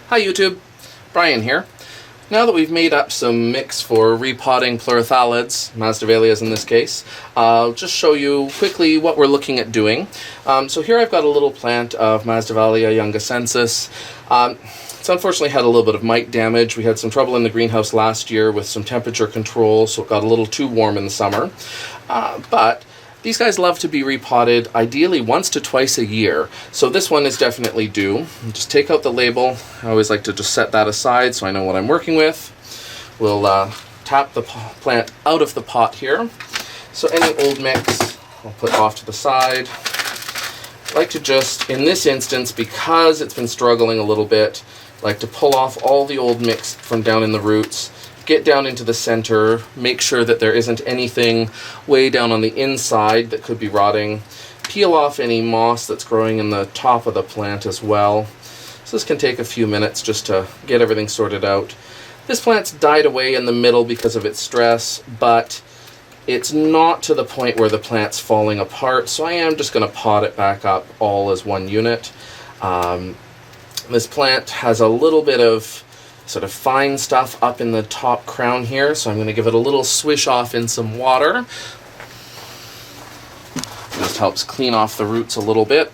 Hi YouTube, Brian here. Now that we've made up some mix for repotting pleurothalids, Masdevallias in this case, I'll just show you quickly what we're looking at doing. So here I've got a little plant of Masdevallia youngacensis. It's unfortunately had a little bit of mite damage. We had some trouble in the greenhouse last year with some temperature control, so it got a little too warm in the summer. But these guys love to be repotted ideally once to twice a year. So this one is definitely due. Just take out the label. I always like to just set that aside so I know what I'm working with. We'll tap the plant out of the pot here. So any old mix I'll put off to the side. I like to just, in this instance, because it's been struggling a little bit, like to pull off all the old mix from down in the roots, get down into the center, make sure that there isn't anything way down on the inside that could be rotting, peel off any moss that's growing in the top of the plant as well. So this can take a few minutes just to get everything sorted out. This plant's died away in the middle because of its stress, but it's not to the point where the plant's falling apart, so I am just going to pot it back up all as one unit. This plant has a little bit of sort of fine stuff up in the top crown here, so I'm going to give it a little swish off in some water. Just helps clean off the roots a little bit.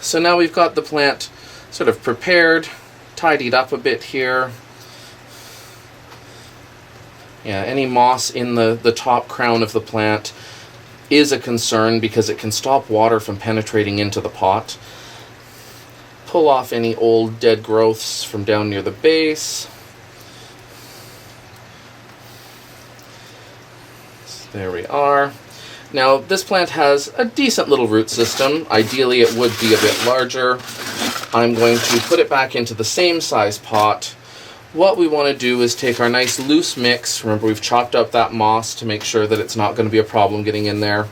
So now we've got the plant sort of prepared, tidied up a bit here. Yeah, any moss in the top crown of the plant is a concern because it can stop water from penetrating into the pot. Pull off any old dead growths from down near the base. So there we are. Now this plant has a decent little root system. Ideally it would be a bit larger. I'm going to put it back into the same size pot. What we want to do is take our nice loose mix. Remember, we've chopped up that moss to make sure that it's not going to be a problem getting in there.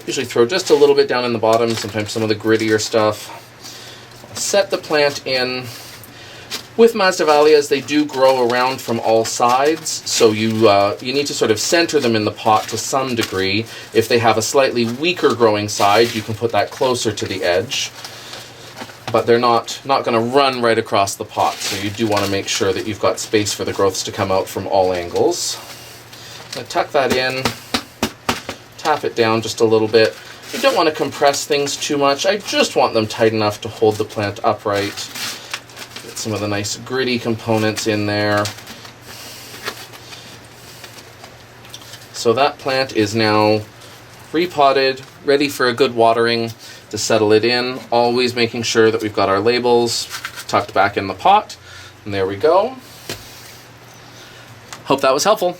Usually throw just a little bit down in the bottom, sometimes some of the grittier stuff. Set the plant in. With Masdevallias, they do grow around from all sides, so you need to sort of center them in the pot to some degree. If they have a slightly weaker growing side, you can put that closer to the edge. But they're not going to run right across the pot, so you do want to make sure that you've got space for the growths to come out from all angles. I'm going to tuck that in, tap it down just a little bit. You don't want to compress things too much. I just want them tight enough to hold the plant upright. Get some of the nice gritty components in there. So that plant is now repotted, ready for a good watering to settle it in. Always making sure that we've got our labels tucked back in the pot. And there we go. Hope that was helpful.